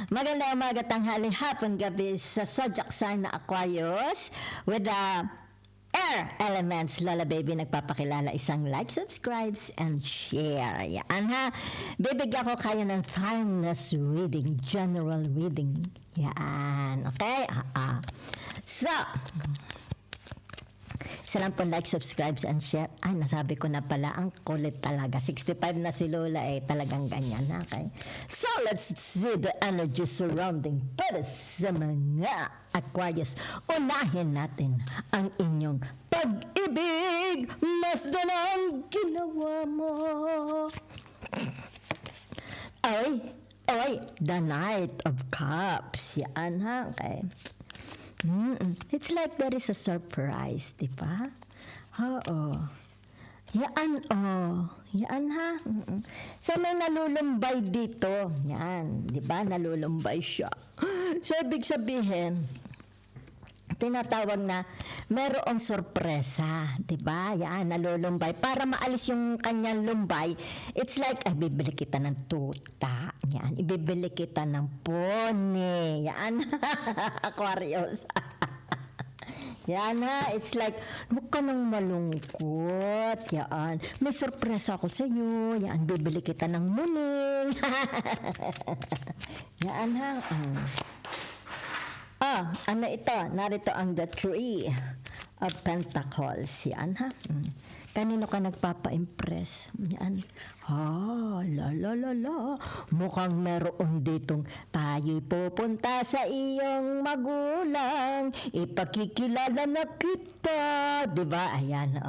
Magandang umaga, tanghali, hapon, gabi sa zodiac sign na Aquarius with the air elements. Lola Baby nagpapakilala, isang like, subscribes, and share. Yan ha. Bibigyan ko kayo ng timeless reading, general reading. Yan. Okay? So, isa lang po like, subscribe, and share. Ay, nasabi ko na pala, ang kulit talaga. 65 na si Lola talagang ganyan. Okay? So, let's see the energy surrounding para sa mga Aquarius. Unahin natin ang inyong pag-ibig. Masdan ang ginawa mo. Ay, the Knight of Cups. Yan ha, okay. It's like there is a surprise, di ba? Oo. Yan ha. So may nalulumbay dito. Yan, di ba? Nalulumbay siya. So ibig sabihin, tinatawag na merong sorpresa, 'di ba? Yan, nalulumbay. Para maalis yung kanyang lumbay, it's like, ay, bibili kita ng tuta. Yan, ibibili kita ng pony. Yan, Aquarius. Yan ha, it's like, huwag ka nang malungkot. Yan, may sorpresa ako sa iyo. Yan, bibili kita ng muning. Yan ha. Ano ito? Narito ang the Three of Pentacles. Yan ha. Kanino ka nagpapa-impress? Yan. La. Mukhang meron ditong tayo'y pupunta sa iyong magulang. Ipakikilala na kita. Diba? Ayan.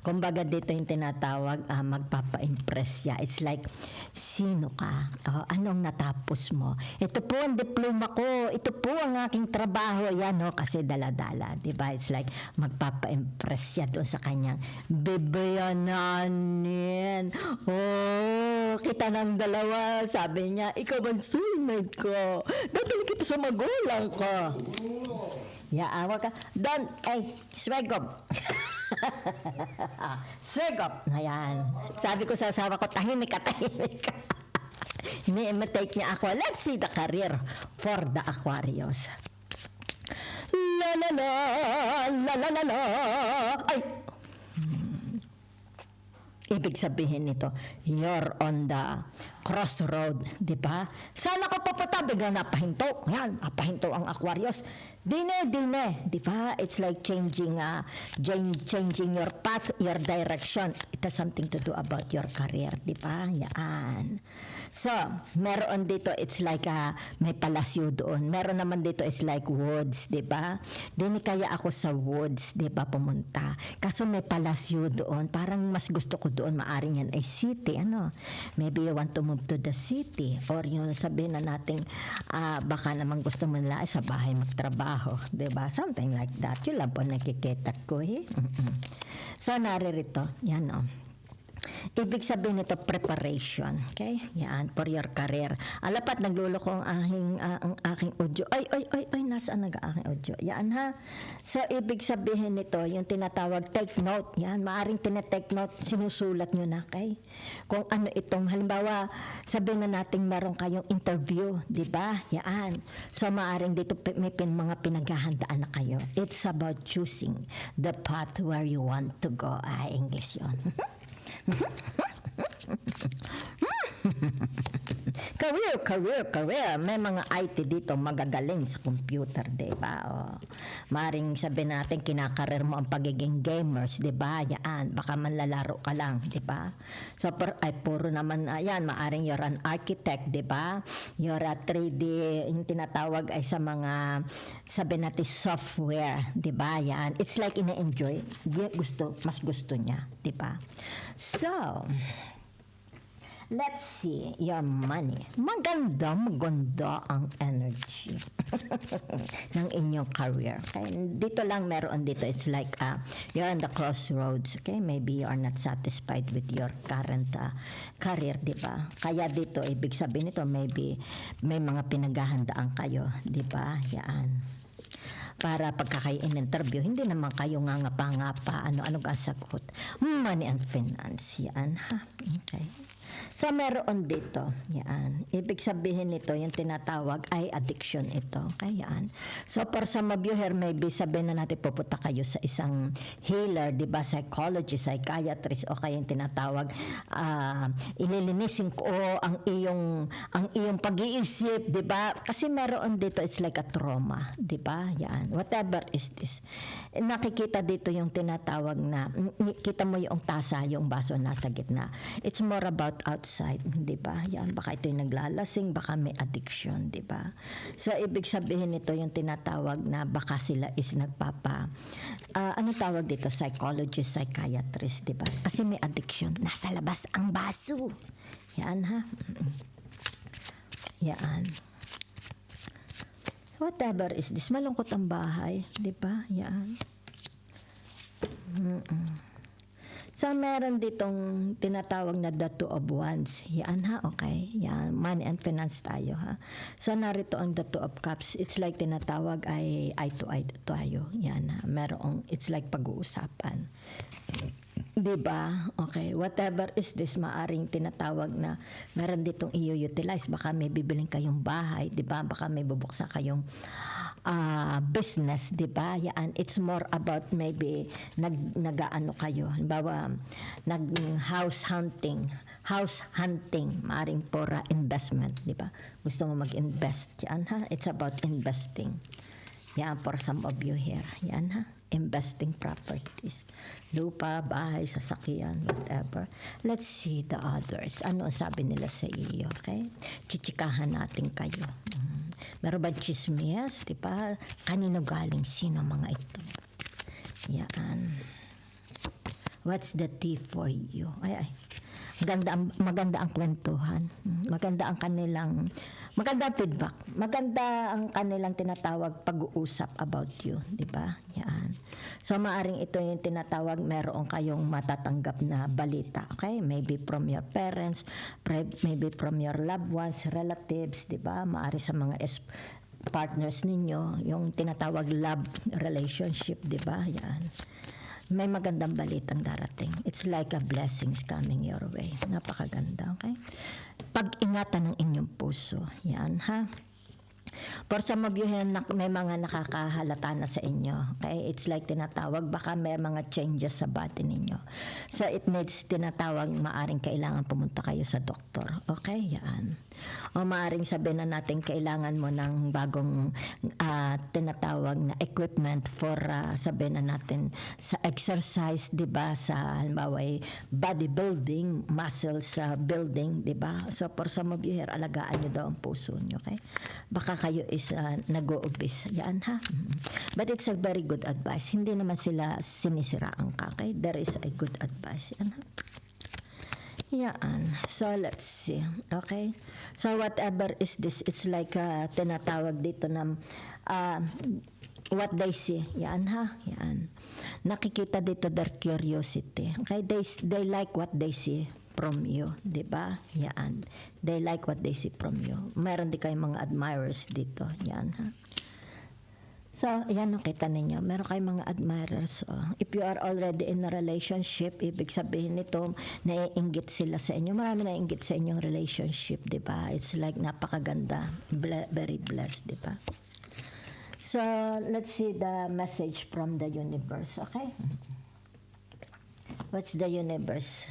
Kumbaga dito yung tinatawag, magpapa-impress siya. It's like, sino ka? Anong natapos mo? Ito po ang diploma ko. Ito po ang aking trabaho. Yan, kasi dala-dala. Diba? It's like, magpapa-impress siya doon sa kanyang bibiyananin. Kita ng dalawa. Sabi niya, ikaw ang soulmate ko. Dadali kita sa magulang ko. Awa ka. Don, swegop. Swegop. Ayan. Sabi ko sa asawa ko, tahimik ka. Ini-imitate niya ako. Let's see the career for the Aquarius. La. Ay! Ibig sabihin nito, you're on the crossroad, di ba? Sana ko papunta, biglang napahinto. Yan, napahinto ang Aquarius. Dine, di ba? It's like changing your path, your direction. It has something to do about your career, di ba? Yan. So, meron dito, it's like may palasyo doon. Meron naman dito, it's like woods, di ba? Dini kaya ako sa woods, di ba, pumunta. Kaso may palasyo doon. Parang mas gusto ko doon, maaring yan ay city, Maybe you want to move to the city. Or yung sabihin na natin, baka naman gusto mo nila sa bahay magtrabaho, di ba? Something like that. Yun lang po nakikita ko, So, naririto, yan, Ibig sabihin nito, preparation. Okay? Yan, for your career. Alapat, nagluloko ang aking audio. Ay, nasaan nag-aking audio? Yan ha. So, ibig sabihin nito, yung tinatawag, take note. Yan, maaring tinatake note, sinusulat nyo na, okay? Kung ano itong, halimbawa, sabihin na natin meron kayong interview, di ba? Yan. So, maaring dito may mga pinaghahandaan na kayo. It's about choosing the path where you want to go. English yun. Career. May mga IT dito magagaling sa computer, diba? Maring sabihin natin, kinakareer mo ang pagiging gamers, diba? Yan, baka manlalaro ka lang, diba? So, puro naman, maaring you're an architect, diba? You're a 3D, yung tinatawag ay sa mga, sabihin natin, software, diba? Yan, it's like ina-enjoy. Mas gusto niya, diba? So, let's see your money. Maganda ang energy ng inyong career. Okay? Dito lang meron dito. It's like you're on the crossroads. Okay? Maybe you are not satisfied with your current career, di ba? Kaya dito, ibig sabihin nito, maybe may mga pinaghahandaan kayo, di ba? Yan. Para pagka kayo in-interview, hindi naman kayo nganga-ngapa, ano ang sagot. Money and finance, yan ha. Okay. So, meron dito. Yan. Ibig sabihin nito, yung tinatawag ay addiction ito. Okay, yan. So, for some of you here, maybe sabihin na natin pupunta kayo sa isang healer, di ba? Psychologist, psychiatrist, o kaya yung tinatawag, ililinisin ko ang iyong pag-iisip, di ba? Kasi meron dito, it's like a trauma, di ba? Yan. Whatever is this. Nakikita dito yung tinatawag na, kita mo yung tasa, yung baso nasa gitna. It's more about outside, di ba? Yan, baka ito yung naglalasing, baka may addiction, di ba? So, ibig sabihin nito yung tinatawag na baka sila is ano tawag dito? Psychologist, psychiatrist, di ba? Kasi may addiction. Nasa labas ang baso. Yan, ha? Yan. Whatever is this? Malungkot ang bahay, di ba? Yan. So, meron ditong tinatawag na the two of wands. Yan, ha? Okay. Yan. Money and finance tayo, ha? So, narito ang the two of cups. It's like tinatawag ay eye to eye tayo. Yan, ha? Merong, it's like pag-uusapan. Diba? Okay. Whatever is this, maaring tinatawag na meron ditong i-utilize. Baka may bibiling kayong bahay, diba? Baka may bubuksan kayong business, diba? Yan. It's more about maybe nag-ano kayo. Halimbawa, nag-house hunting. House hunting, maaring for investment, diba? Gusto mo mag-invest. Yan, ha? It's about investing. Yan, for some of you here. Yan, ha? Investing properties. Lupa, bahay, sasakyan, whatever. Let's see the others. Ano ang sabi nila sa iyo, okay? Chichikahan natin kayo. Meron ba chismis? Diba? Kanino galing? Sino mga ito? Yan. What's the tea for you? Ay. Maganda ang kwentuhan. Maganda ang feedback. Maganda ang kanilang tinatawag pag-uusap about you, di ba? Yan. So maaring ito yung tinatawag meron kayong matatanggap na balita, okay? Maybe from your parents, maybe from your loved ones, relatives, di ba? Maari sa mga partners ninyo, yung tinatawag love relationship, di ba? Yan. May magandang balitang darating. It's like a blessings coming your way. Napakaganda, okay? Pag-ingatan ng inyong puso. Yan, ha? For some of you, may mga nakakahalata na sa inyo. Okay? It's like tinatawag, baka may mga changes sa body ninyo. So, it needs tinatawag, maaring kailangan pumunta kayo sa doktor. Okay? Yan. O maaring sabihin na natin, kailangan mo ng bagong tinatawag na equipment for sabihin na natin sa exercise, di ba? Sa halimbawa bodybuilding, muscles building, di ba? So, for some of you here, alagaan nyo daw ang puso nyo. Okay? Baka kayo is nag-o-obese. Yan, ha? But it's a very good advice. Hindi naman sila sinisiraan ka. Okay? There is a good advice. Yan, ha? Yan. So, let's see. Okay? So, whatever is this, it's like tinatawag dito na what they see. Yan, ha? Yan. Nakikita dito their curiosity. Okay? They like what they see from you, di ba? Yan. They like what they see from you. Meron di kayong mga admirers dito. Yan, ha? So, yan, nakita ninyo. Meron kayong mga admirers. If you are already in a relationship, ibig sabihin nito, naiinggit sila sa inyo. Marami naiinggit sa inyong relationship, di ba? It's like napakaganda. Very blessed, di ba? So, let's see the message from the universe, okay? What's the universe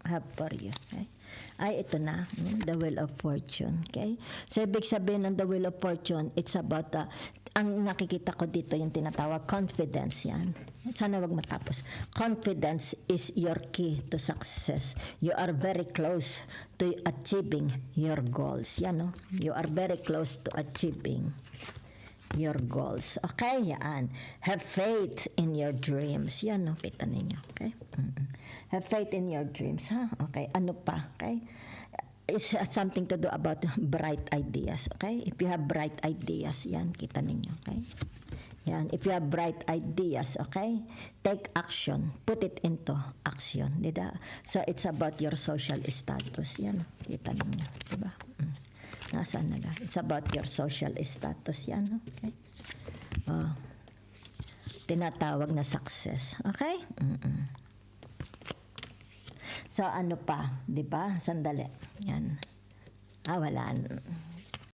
have for you? Okay? Ay, ito na, the Wheel of Fortune. Okay? So, ibig sabihin ng the Wheel of Fortune, it's about, ang nakikita ko dito, yung tinatawag, confidence yan. Sana wag matapos. Confidence is your key to success. You are very close to achieving your goals. Yan, no? You are very close to achieving your goals. Okay, yan. Have faith in your dreams. Yan, no? Kita ninyo. Okay? Have faith in your dreams, ha? Okay, ano pa? Okay? It's something to do about bright ideas, okay? If you have bright ideas, yan, kita ninyo, okay? Yan, if you have bright ideas, okay? Take action. Put it into action, diba? So, it's about your social status. Yan, kita ninyo, diba? Nasaan na lang? It's about your social status, yan, okay? Tinatawag na success, okay? So ano pa, 'di ba? Sandali. Yan. Wala.